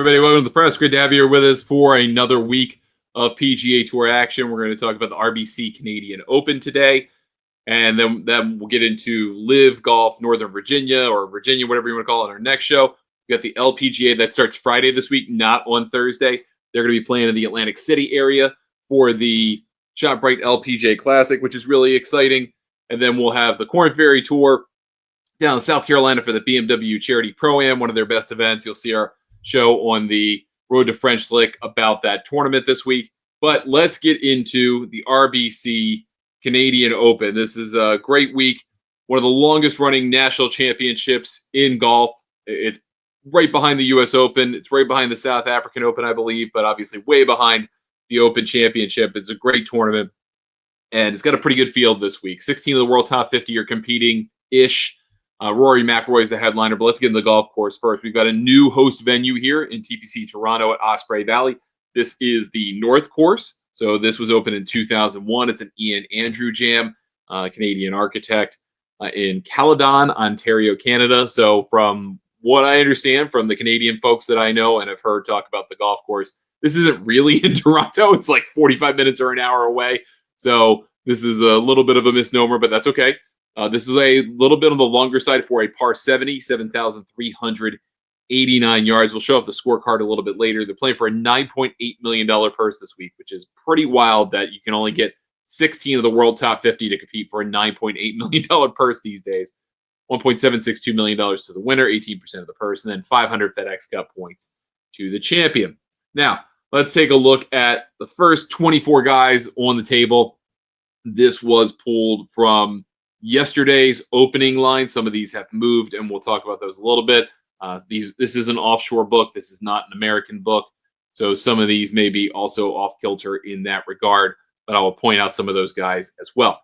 Everybody, welcome to the press. Great to have you here with us for another week of PGA Tour action. We're going to talk about the RBC Canadian Open today, and then we'll get into Live Golf Northern Virginia, or Virginia, whatever you want to call it, our next show. We got the LPGA that starts Friday this week, not on Thursday. They're going to be playing in the Atlantic City area for the ShotBrite LPGA Classic, which is really exciting. And then we'll have the Corn Ferry Tour down in South Carolina for the BMW Charity Pro-Am, one of their best events. You'll see our show on the Road to French Lick about that tournament this week. But let's get into the RBC Canadian Open. This is a great week, one of the longest running national championships in golf. It's right behind the U.S. Open. It's right behind the South African Open, I believe, but obviously way behind the Open Championship. It's a great tournament, and it's got a pretty good field this week. 16 of the world top 50 are competing-ish. Rory McIlroy is the headliner, but let's get in the golf course first. We've got a new host venue here in TPC Toronto at Osprey Valley. This is the North Course. So this was opened in 2001. It's an Ian Andrew Jam, Canadian architect in Caledon, Ontario, Canada. So from what I understand from the Canadian folks that I know and have heard talk about the golf course, this isn't really in Toronto. It's like 45 minutes or an hour away. So this is a little bit of a misnomer, but that's okay. This is a little bit on the longer side for a par 70, 7,389 yards. We'll show off the scorecard a little bit later. They're playing for a $9.8 million purse this week, which is pretty wild that you can only get 16 of the world top 50 to compete for a $9.8 million purse these days. $1.762 million to the winner, 18% of the purse, and then 500 FedEx Cup points to the champion. Now, let's take a look at the first 24 guys on the table. This was pulled from yesterday's opening line. Some of these have moved, and we'll talk about those a little bit. This is an offshore book. This is not an American book. So some of these may be also off kilter in that regard, but I will point out some of those guys as well.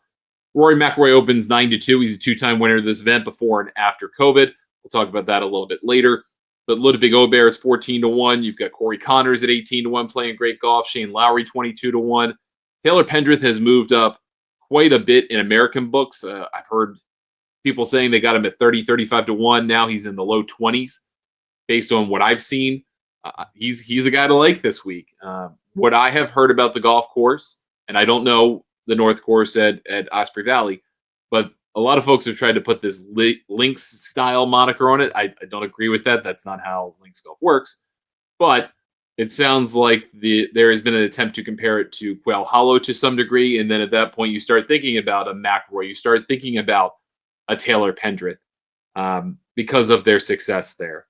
Rory McIlroy opens 9-2. He's a two-time winner of this event before and after COVID. We'll talk about that a little bit later. But Ludwig Aubert is 14-1. You've got Corey Connors at 18-1 playing great golf. Shane Lowry 22-1. Taylor Pendrith has moved up quite a bit in American books. I've heard people saying they got him at 30, 35-1. Now he's in the low 20s based on what I've seen. He's a guy to like this week. What I have heard about the golf course, and I don't know the North Course at Osprey Valley, but a lot of folks have tried to put this links style moniker on it. I don't agree with that. That's not how links golf works. But it sounds like there has been an attempt to compare it to Quail Hollow to some degree, and then at that point you start thinking about a McIlroy, you start thinking about a Taylor Pendrith because of their success there.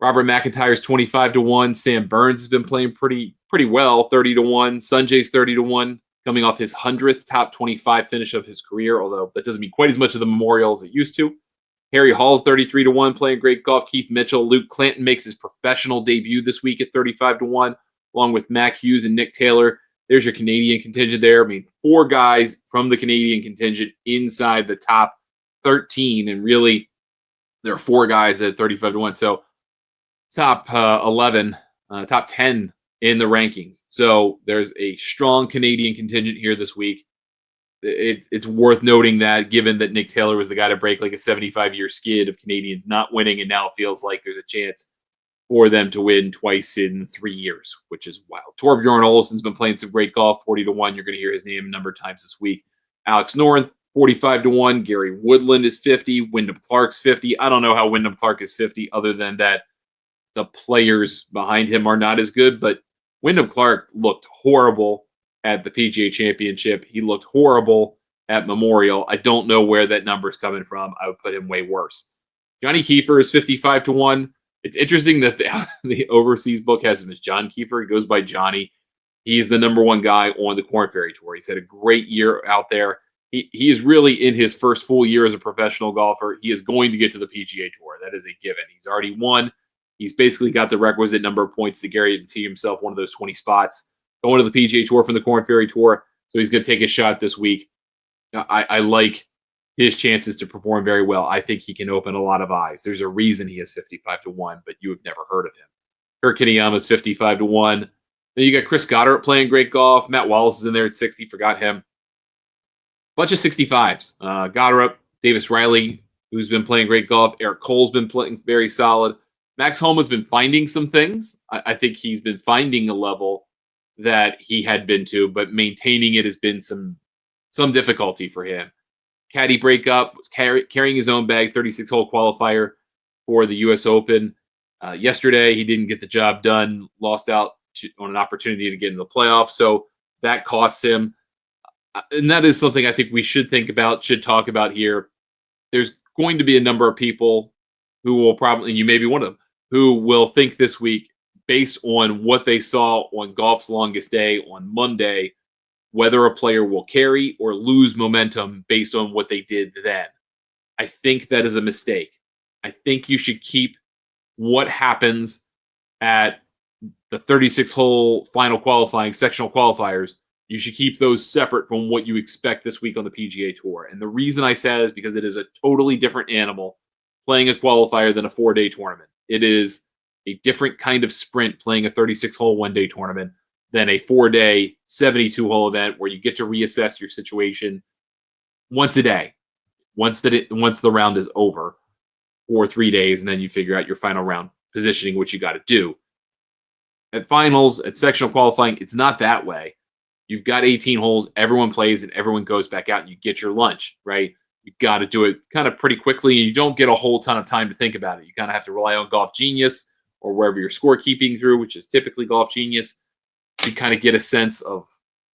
Robert McIntyre's 25-1. Sam Burns has been playing pretty well, 30-1. Sanjay's 30-1, coming off his 100th top 25 finish of his career, although that doesn't mean quite as much of the Memorial as it used to. Harry Hall's 33-1, playing great golf. Keith Mitchell. Luke Clanton makes his professional debut this week at 35-1, along with Mac Hughes and Nick Taylor. There's your Canadian contingent there. I mean, 4 guys from the Canadian contingent inside the top 13, and really there are 4 guys at 35-1. So top 11, top 10 in the rankings. So there's a strong Canadian contingent here this week. It's worth noting that, given that Nick Taylor was the guy to break like a 75-year skid of Canadians not winning, and now it feels like there's a chance for them to win twice in 3 years, which is wild. Torbjorn Olsen's been playing some great golf, 40-1. You're going to hear his name a number of times this week. Alex Noren, 45-1. Gary Woodland is 50. Wyndham Clark's 50. I don't know how Wyndham Clark is 50, other than that the players behind him are not as good, but Wyndham Clark looked horrible at the PGA Championship. He looked horrible at Memorial. I don't know where that number's coming from. I would put him way worse. Johnny Kiefer is 55-1. It's interesting that the overseas book has him as John Kiefer. He goes by Johnny. He's the number 1 guy on the Corn Ferry Tour. He's had a great year out there. He is really in his first full year as a professional golfer. He is going to get to the PGA Tour. That is a given. He's already won. He's basically got the requisite number of points to guarantee himself one of those 20 spots going to the PGA Tour from the Corn Ferry Tour. So he's going to take a shot this week. I like his chances to perform very well. I think he can open a lot of eyes. There's a reason he is 55-1, but you have never heard of him. Kurt Kitayama's 55-1. Then you got Chris Goddard playing great golf. Matt Wallace is in there at 60. Forgot him. Bunch of 65s. Goddard, Davis Riley, who's been playing great golf. Eric Cole's been playing very solid. Max Homa's been finding some things. I think he's been finding a level that he had been to, but maintaining it has been some difficulty for him. Caddy breakup, was carrying his own bag, 36-hole qualifier for the U.S. Open. Yesterday, he didn't get the job done, lost out on an opportunity to get into the playoffs, so that costs him. And that is something I think we should think about, should talk about here. There's going to be a number of people who will probably, and you may be one of them, who will think this week, based on what they saw on Golf's Longest Day on Monday, whether a player will carry or lose momentum based on what they did then. I think that is a mistake. I think you should keep what happens at the 36-hole final qualifying sectional qualifiers. You should keep those separate from what you expect this week on the PGA Tour. And the reason I say is because it is a totally different animal playing a qualifier than a 4-day tournament. It is a different kind of sprint playing a 36-hole one-day tournament than a 4-day 72-hole event where you get to reassess your situation once a day, once the round is over, or 3 days, and then you figure out your final round positioning, which you got to do. At finals, at sectional qualifying, it's not that way. You've got 18 holes, everyone plays, and everyone goes back out, and you get your lunch, right? You got to do it kind of pretty quickly, and you don't get a whole ton of time to think about it. You kind of have to rely on Golf Genius or wherever you're scorekeeping through, which is typically Golf Genius, to kind of get a sense of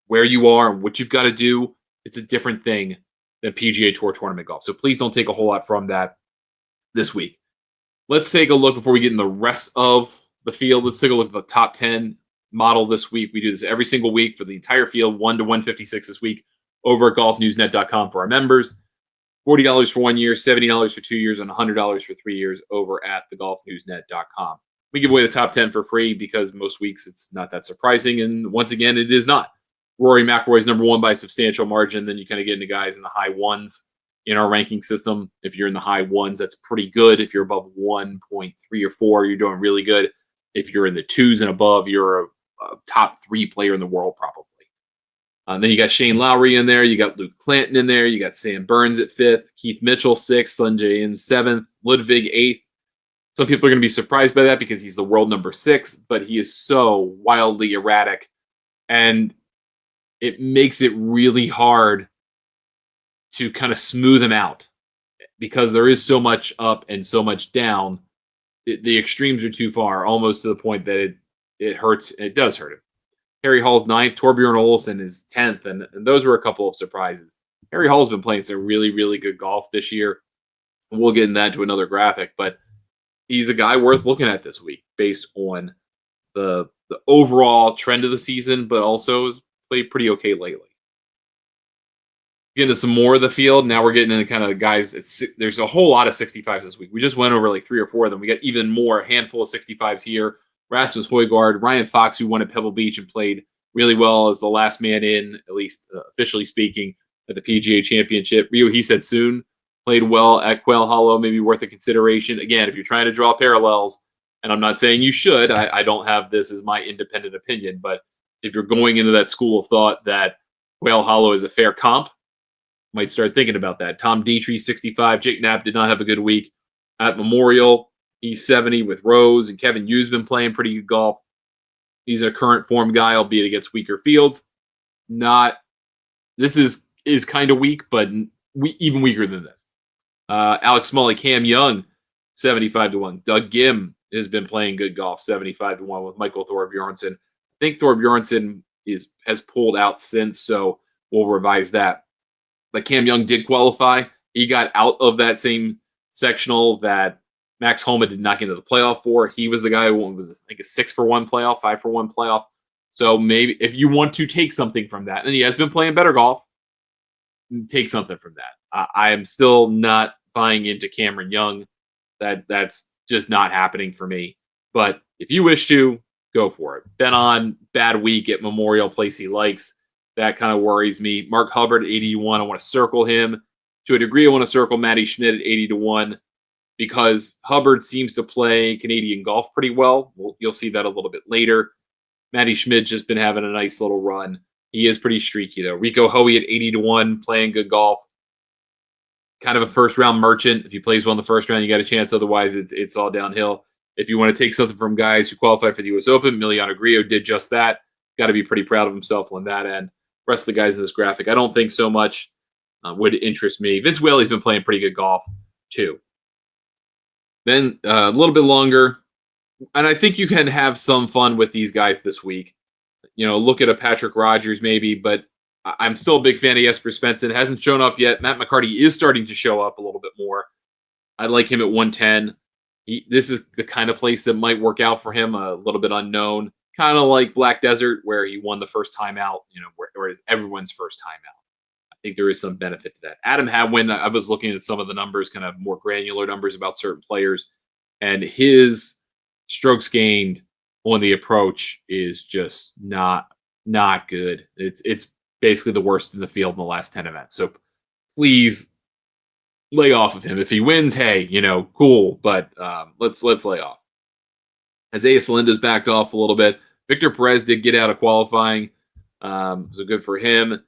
where you are and what you've got to do. It's a different thing than PGA Tour tournament golf. So please don't take a whole lot from that this week. Let's take a look before we get in the rest of the field. Let's take a look at the top 10 model this week. We do this every single week for the entire field, 1 to 156 this week over at golfnewsnet.com for our members. $40 for 1 year, $70 for 2 years, and $100 for 3 years over at thegolfnewsnet.com. We give away the top 10 for free because most weeks it's not that surprising. And once again, it is not. Rory McIlroy's number one by a substantial margin. Then you kind of get into guys in the high ones in our ranking system. If you're in the high ones, that's pretty good. If you're above 1.3 or 4, you're doing really good. If you're in the 2s and above, you're a top 3 player in the world probably. Then you got Shane Lowry in there. You got Luke Clanton in there. You got Sam Burns at 5th. Keith Mitchell 6th. Len James 7th. Ludwig 8th. Some people are going to be surprised by that because he's the world number 6, but he is so wildly erratic. And it makes it really hard to kind of smooth him out because there is so much up and so much down. The extremes are too far, almost to the point that it hurts. It does hurt him. Harry Hall's 9th. Torbjorn Olesen is 10th. And those were a couple of surprises. Harry Hall's been playing some really, really good golf this year. We'll get into that to another graphic, but he's a guy worth looking at this week based on the overall trend of the season, but also has played pretty okay lately. Getting to some more of the field. Now we're getting into kind of the guys. There's a whole lot of 65s this week. We just went over like 3 or 4 of them. We got even more, a handful of 65s here. Rasmus Højgaard, Ryan Fox, who won at Pebble Beach and played really well as the last man in, at least officially speaking, at the PGA Championship. Ryo Hisetsun played well at Quail Hollow, maybe worth a consideration. Again, if you're trying to draw parallels, and I'm not saying you should, I don't have this as my independent opinion, but if you're going into that school of thought that Quail Hollow is a fair comp, might start thinking about that. Tom Dietrich, 65. Jake Knapp did not have a good week at Memorial. He's 70 with Rose, and Kevin Yu's been playing pretty good golf. He's a current form guy, albeit against weaker fields. This is kind of weak, but even weaker than this. Alex Smalley, Cam Young, 75-1. Doug Gim has been playing good golf, 75-1 with Michael Thorbjornsen. I think Thorbjornsen has pulled out since, so we'll revise that. But Cam Young did qualify. He got out of that same sectional that Max Homa did not get into the playoff for. He was the guy who was, I think, a 6-for-1 playoff, 5-for-1 playoff. So maybe if you want to take something from that, and he has been playing better golf, take something from that. I am still not buying into Cameron Young. That's just not happening for me. But if you wish to, go for it. Been on bad week at Memorial, place he likes. That kind of worries me. Mark Hubbard at 80-1. I want to circle him. To a degree, I want to circle Matty Schmidt at 80-1 because Hubbard seems to play Canadian golf pretty well. You'll see that a little bit later. Matty Schmidt just been having a nice little run. He is pretty streaky, though. Rico Hoey at 80-1, playing good golf. Kind of a first-round merchant. If he plays well in the first round, you got a chance. Otherwise, it's all downhill. If you want to take something from guys who qualified for the U.S. Open, Emiliano Grillo did just that. Got to be pretty proud of himself on that end. Rest of the guys in this graphic, I don't think so much would interest me. Vince Whaley's been playing pretty good golf too. Then a little bit longer, and I think you can have some fun with these guys this week. Look at a Patrick Rogers maybe, but I'm still a big fan of Jesper Svensson. Hasn't shown up yet. Matt McCarty is starting to show up a little bit more. I like him at 110. This is the kind of place that might work out for him, a little bit unknown. Kind of like Black Desert, where he won the first time out, where it's everyone's first time out. I think there is some benefit to that. Adam Hadwin, I was looking at some of the numbers, kind of more granular numbers about certain players, and his strokes gained on the approach is just not good. It's basically the worst in the field in the last 10 events. So please lay off of him. If he wins, hey, cool, but let's lay off. Isaiah Salinda's backed off a little bit. Victor Perez did get out of qualifying, so good for him.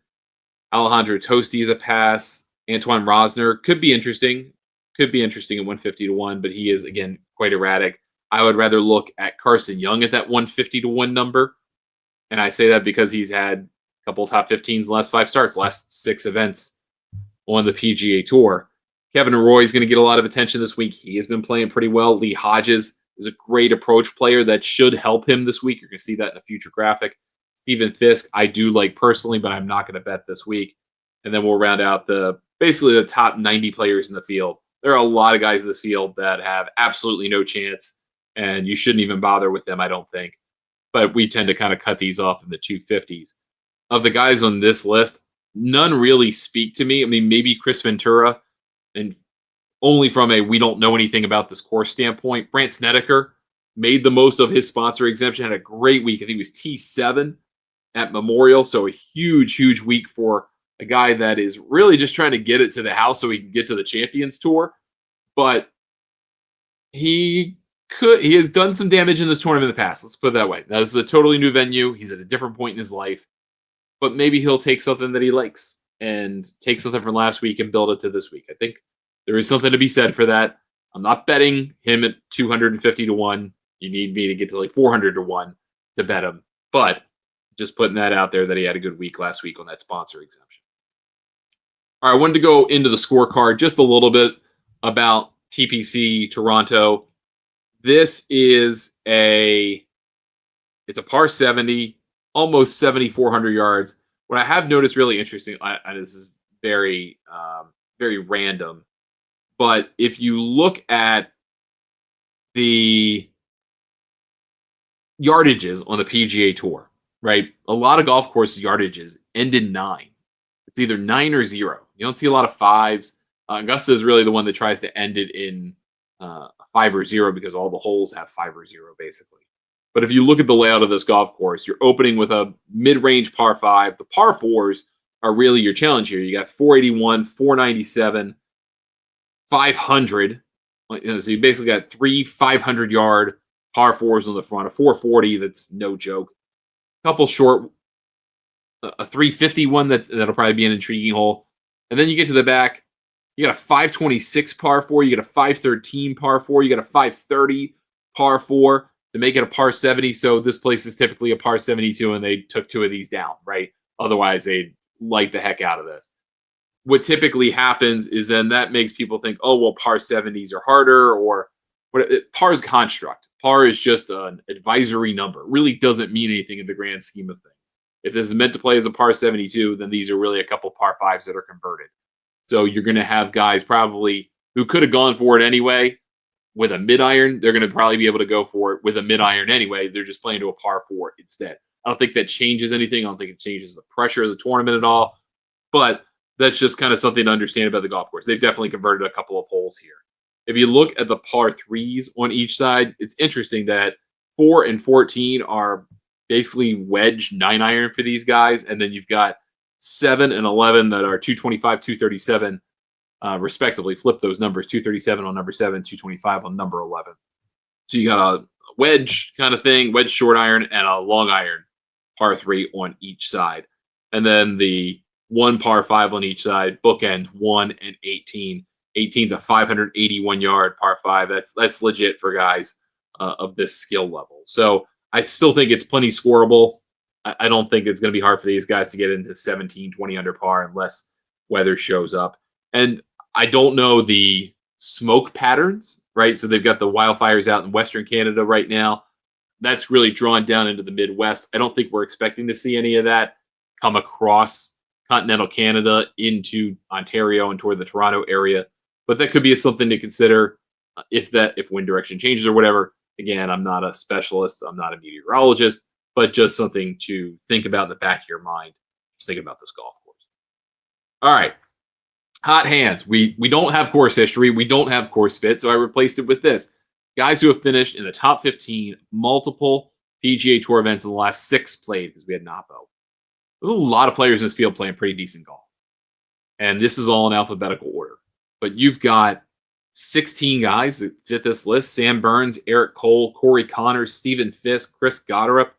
Alejandro Tosti is a pass. Antoine Rosner could be interesting. At 150-1, but he is, again, quite erratic. I would rather look at Carson Young at that 150-1 number. And I say that because he's had a couple of top 15s in the last 5 starts, last 6 events on the PGA Tour. Kevin Roy is going to get a lot of attention this week. He has been playing pretty well. Lee Hodges is a great approach player that should help him this week. You're going to see that in a future graphic. Stephen Fisk, I do like personally, but I'm not going to bet this week. And then we'll round out basically the top 90 players in the field. There are a lot of guys in this field that have absolutely no chance, and you shouldn't even bother with them, I don't think. But we tend to kind of cut these off in the 250s. Of the guys on this list, none really speak to me. I mean, maybe Chris Ventura, and only from a we don't know anything about this course standpoint. Brandt Snedeker made the most of his sponsor exemption, had a great week. I think it was T7 at Memorial, so a huge week for a guy that is really just trying to get it to the house so he can get to the Champions Tour. But he has done some damage in this tournament in the past. Let's put it that way. Now, this is a totally new venue. He's at a different point in his life. But maybe he'll take something that he likes and take something from last week and build it to this week. I think there is something to be said for that. I'm not betting him at 250-1. You need me to get to like 400-1 to bet him. But just putting that out there that he had a good week last week on that sponsor exemption. All right, I wanted to go into the scorecard just a little bit about TPC Toronto. This is it's a par 70, almost 7,400 yards. What I have noticed really interesting, and this is very random, but if you look at the yardages on the PGA Tour, right? A lot of golf courses yardages end in 9. It's either 9 or 0. You don't see a lot of 5s. Augusta is really the one that tries to end it in 5 or 0 because all the holes have 5 or 0 basically. But if you look at the layout of this golf course, you're opening with a mid-range par 5. The par 4s are really your challenge here. You got 481, 497, 500. So you basically got 3 500-yard par 4s on the front. A 440, that's no joke. A couple short, a 351 that'll probably be an intriguing hole. And then you get to the back, you got a 526 par 4, you got a 513 par 4, you got a 530 par 4 to make it a par 70. So this place is typically a par 72, and they took 2 of these down, right? Otherwise, they'd light the heck out of this. What typically happens is then that makes people think, oh, well, par 70s are harder, or par is construct. Par is just an advisory number. It really doesn't mean anything in the grand scheme of things. If this is meant to play as a par 72, then these are really a couple par 5s that are converted. So you're going to have guys probably who could have gone for it anyway with a mid-iron. They're going to probably be able to go for it with a mid-iron anyway. They're just playing to a par 4 instead. I don't think that changes anything. I don't think it changes the pressure of the tournament at all. But that's just kind of something to understand about the golf course. They've definitely converted a couple of holes here. If you look at the par 3s on each side, it's interesting that 4 and 14 are basically wedge 9-iron for these guys. And then you've got 7 and 11 that are 225, 237, respectively. Flip those numbers, 237 on number 7, 225 on number 11. So you got a wedge kind of thing, wedge short iron, and a long iron par 3 on each side. And then the 1 par 5 on each side, bookend 1 and 18. 18's a 581-yard par 5. That's legit for guys of this skill level. So I still think it's plenty scoreable. I don't think it's going to be hard for these guys to get into 17, 20 under par unless weather shows up. And I don't know the smoke patterns, right? So they've got the wildfires out in Western Canada right now. That's really drawn down into the Midwest. I don't think we're expecting to see any of that come across continental Canada into Ontario and toward the Toronto area. But that could be something to consider if wind direction changes or whatever. Again, I'm not a specialist. I'm not a meteorologist, but just something to think about in the back of your mind. Just think about this golf course. All right. Hot hands. We don't have course history. We don't have course fit. So I replaced it with this. Guys who have finished in the top 15, multiple PGA Tour events in the last 6 played because we had Napo. There's a lot of players in this field playing pretty decent golf. And this is all in alphabetical order. But you've got 16 guys that fit this list. Sam Burns, Eric Cole, Corey Connors, Stephen Fisk, Chris Goddard,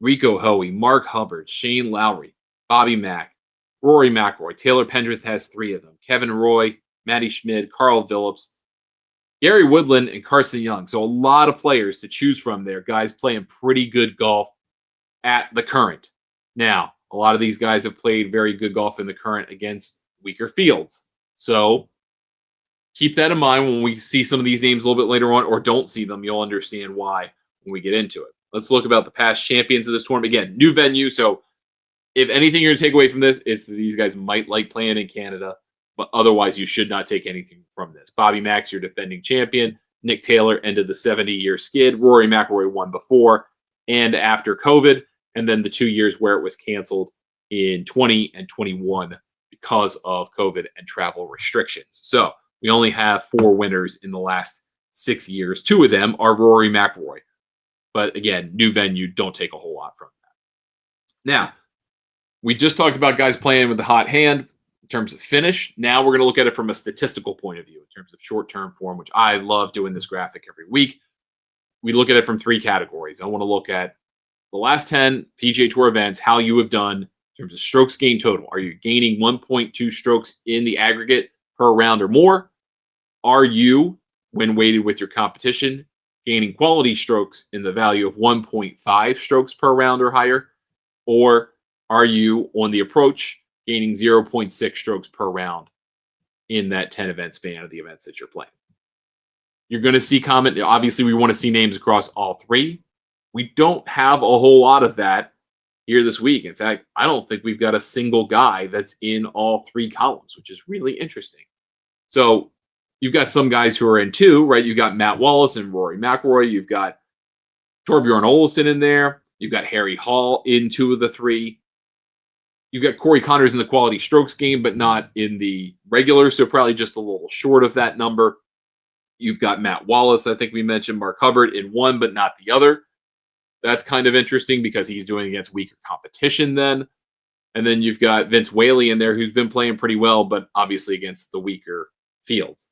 Rico Hoey, Mark Hubbard, Shane Lowry, Bobby Mack, Rory McIlroy. Taylor Pendrith has 3 of them. Kevin Roy, Matty Schmid, Carl Phillips, Gary Woodland, and Carson Young. So a lot of players to choose from there. Guys playing pretty good golf at the current. Now, a lot of these guys have played very good golf in the current against weaker fields. So keep that in mind when we see some of these names a little bit later on, or don't see them. You'll understand why when we get into it. Let's look about the past champions of this tournament. Again, new venue. So if anything you're going to take away from this, it's that these guys might like playing in Canada, but otherwise you should not take anything from this. Bobby Mack's your defending champion. Nick Taylor ended the 70-year skid. Rory McIlroy won before and after COVID, and then the 2 years where it was canceled in 20 and 21 because of COVID and travel restrictions. So we only have 4 winners in the last 6 years. 2 of them are Rory McIlroy. But again, new venue, don't take a whole lot from that. Now, we just talked about guys playing with the hot hand in terms of finish. Now we're going to look at it from a statistical point of view in terms of short-term form, which I love doing this graphic every week. We look at it from 3 categories. I want to look at the last 10 PGA Tour events, how you have done in terms of strokes gained total. Are you gaining 1.2 strokes in the aggregate per round or more? Are you, when weighted with your competition, gaining quality strokes in the value of 1.5 strokes per round or higher? Or are you on the approach gaining 0.6 strokes per round in that 10 event span of the events that you're playing? You're going to see comment. Obviously, we want to see names across all 3. We don't have a whole lot of that here this week. In fact, I don't think we've got a single guy that's in all 3 columns, which is really interesting. So you've got some guys who are in 2, right? You've got Matt Wallace and Rory McIlroy. You've got Torbjorn Olesen in there. You've got Harry Hall in 2 of the 3. You've got Corey Connors in the quality strokes game, but not in the regular, so probably just a little short of that number. You've got Matt Wallace, I think we mentioned, Mark Hubbard in 1, but not the other. That's kind of interesting because he's doing against weaker competition then. And then you've got Vince Whaley in there who's been playing pretty well, but obviously against the weaker fields.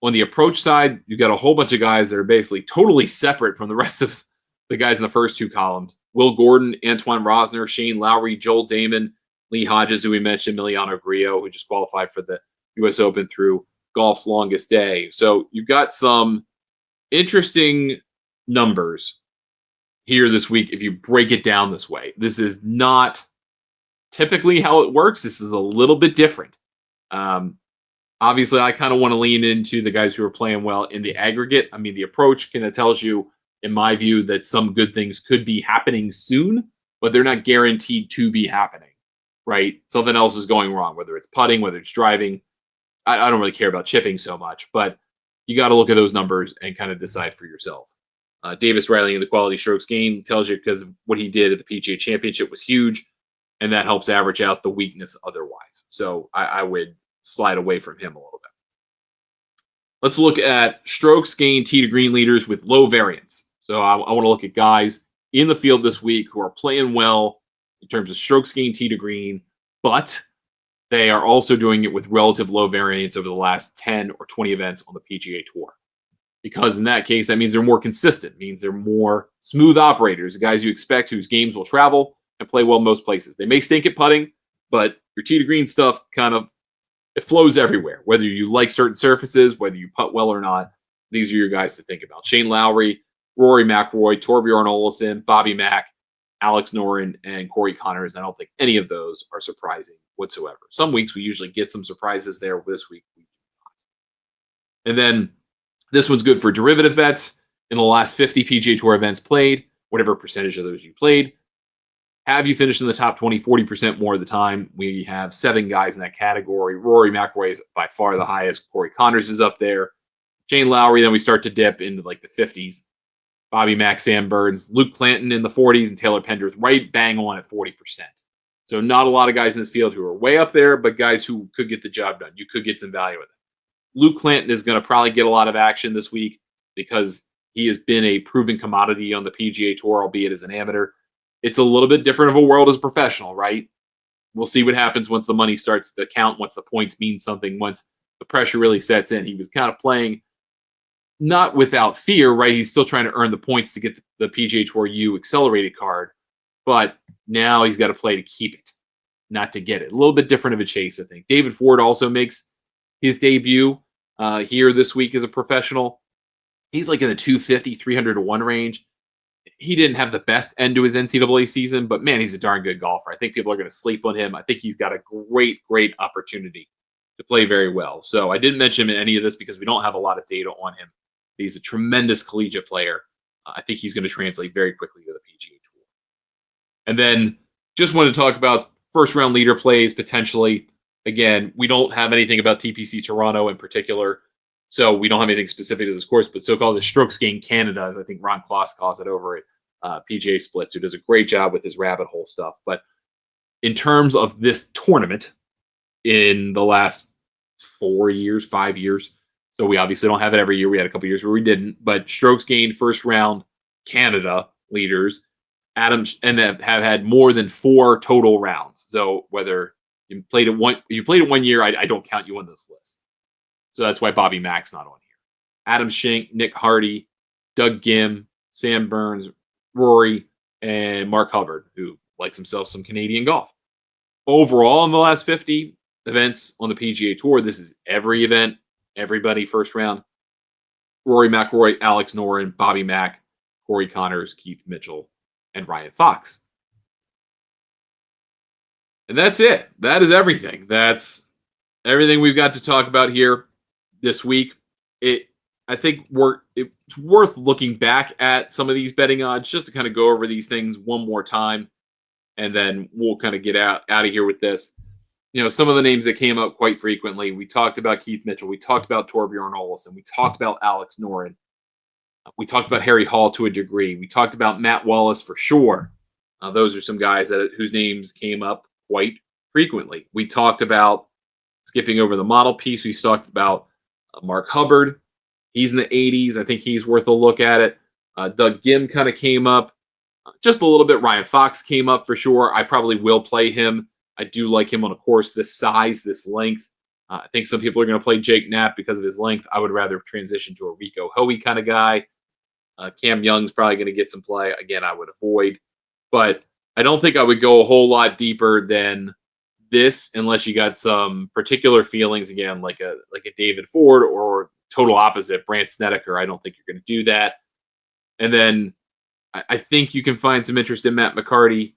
On the approach side, you've got a whole bunch of guys that are basically totally separate from the rest of the guys in the first 2 columns. Will Gordon, Antoine Rosner, Shane Lowry, Joel Damon, Lee Hodges, who we mentioned, Emiliano Grillo, who just qualified for the U.S. Open through golf's longest day. So you've got some interesting numbers here this week if you break it down this way. This is not typically how it works. This is a little bit different. Obviously, I kind of want to lean into the guys who are playing well in the aggregate. I mean, the approach kind of tells you, in my view, that some good things could be happening soon, but they're not guaranteed to be happening, right? Something else is going wrong, whether it's putting, whether it's driving. I don't really care about chipping so much, but you got to look at those numbers and kind of decide for yourself. Davis Riley in the quality strokes gained tells you because what he did at the PGA Championship was huge, and that helps average out the weakness otherwise. So I would slide away from him a little bit. Let's look at strokes gained tee to green leaders with low variance. So I want to look at guys in the field this week who are playing well in terms of strokes gained tee to green, but they are also doing it with relative low variance over the last 10 or 20 events on the PGA Tour. Because in that case, that means they're more consistent, means they're more smooth operators, guys you expect whose games will travel and play well most places. They may stink at putting, but your tee to green stuff it flows everywhere. Whether you like certain surfaces, whether you putt well or not, these are your guys to think about. Shane Lowry Rory McIlroy, Torbjorn Olesen, Bobby Mack, Alex Noren, and Corey Connors. I don't think any of those are surprising whatsoever. Some weeks we usually get some surprises there. This week we do not. And then this one's good for derivative bets. In the last 50 PGA Tour events played, whatever percentage of those you played, have you finished in the top 20, 40% more of the time? We have 7 guys in that category. Rory McIlroy is by far the highest. Corey Connors is up there. Shane Lowry, then we start to dip into like the 50s. Bobby Mack, Sam Burns, Luke Clanton in the 40s, and Taylor Pendrith right bang on at 40%. So not a lot of guys in this field who are way up there, but guys who could get the job done. You could get some value with it. Luke Clanton is going to probably get a lot of action this week because he has been a proven commodity on the PGA Tour, albeit as an amateur. It's a little bit different of a world as a professional, right? We'll see what happens once the money starts to count, once the points mean something, once the pressure really sets in. He was kind of playing not without fear, right? He's still trying to earn the points to get the PGA Tour U accelerated card, but now he's got to play to keep it, not to get it. A little bit different of a chase, I think. David Ford also makes his debut here this week as a professional. He's like in the 250, 300 to 1 range. He didn't have the best end to his NCAA season, but man, he's a darn good golfer. I think people are going to sleep on him. I think he's got a great, great opportunity to play very well. So I didn't mention him in any of this because we don't have a lot of data on him. He's a tremendous collegiate player. I think he's going to translate very quickly to the PGA Tour. And then just wanted to talk about first round leader plays potentially. Again, we don't have anything about TPC Toronto in particular, so we don't have anything specific to this course, but so-called the strokes gained Canada, as I think Ron Kloss calls it over at PGA Splits, who does a great job with his rabbit hole stuff. But in terms of this tournament in the last 4 years, 5 years, so we obviously don't have it every year. We had a couple years where we didn't, but strokes gained first round Canada leaders, Adams, and have had more than 4 total rounds. So whether you played it 1 year, I don't count you on this list. So that's why Bobby Mack's not on here. Adam Schenk, Nick Hardy, Doug Gim, Sam Burns, Rory, and Mark Hubbard, who likes himself some Canadian golf. Overall, in the last 50 events on the PGA Tour, this is every event, everybody first round. Rory McIlroy, Alex Noren, Bobby Mack, Corey Connors, Keith Mitchell, and Ryan Fox. And that's it. That is everything. That's everything we've got to talk about here this week. I think it's worth looking back at some of these betting odds just to kind of go over these things one more time, and then we'll kind of get out of here with this. You know, some of the names that came up quite frequently. We talked about Keith Mitchell. We talked about Torbjorn Olesen. We talked about Alex Noren. We talked about Harry Hall to a degree. We talked about Matt Wallace for sure. Those are some guys whose names came up quite frequently. We talked about, skipping over the model piece, we talked about Mark Hubbard. He's in the 80s. I think he's worth a look at it. Doug Gim kind of came up just a little bit. Ryan Fox came up for sure. I probably will play him. I do like him on a course this size, this length. I think some people are going to play Jake Knapp because of his length. I would rather transition to a Rico Hoey kind of guy. Cam Young's probably going to get some play. Again, I would avoid. But I don't think I would go a whole lot deeper than this unless you got some particular feelings, again, like a David Ford, or total opposite, Brant Snedeker. I don't think you're going to do that. And then I think you can find some interest in Matt McCarty.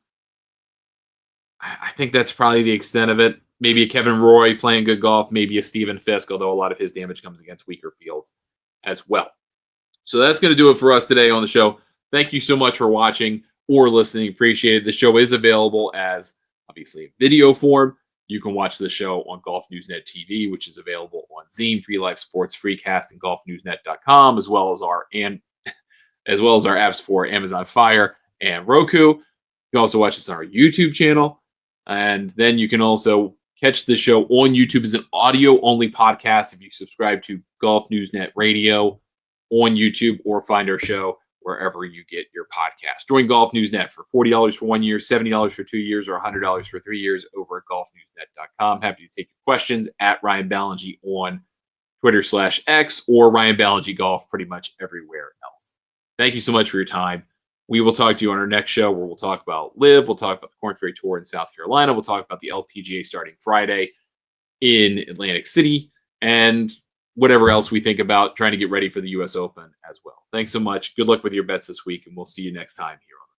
I think that's probably the extent of it. Maybe a Kevin Roy playing good golf, maybe a Stephen Fisk, although a lot of his damage comes against weaker fields as well. So that's going to do it for us today on the show. Thank you so much for watching or listening. Appreciate it. The show is available as, obviously, video form. You can watch the show on Golf Newsnet TV, which is available on Zine, Free Life Sports, Freecast, and GolfNewsNet.com, as well as our apps for Amazon Fire and Roku. You can also watch us on our YouTube channel. And then you can also catch the show on YouTube as an audio-only podcast if you subscribe to Golf Newsnet Radio on YouTube, or find our show wherever you get your podcast. Join Golf Newsnet for $40 for 1 year, $70 for 2 years, or $100 for 3 years over at golfnewsnet.com. Happy to take your questions at Ryan Ballingy on Twitter/X, or Ryan Ballingy Golf pretty much everywhere else. Thank you so much for your time. We will talk to you on our next show, where we'll talk about LIV. We'll talk about the Korn Ferry Tour in South Carolina. We'll talk about the LPGA starting Friday in Atlantic City. And whatever else we think about trying to get ready for the US Open as well. Thanks so much. Good luck with your bets this week, and we'll see you next time here on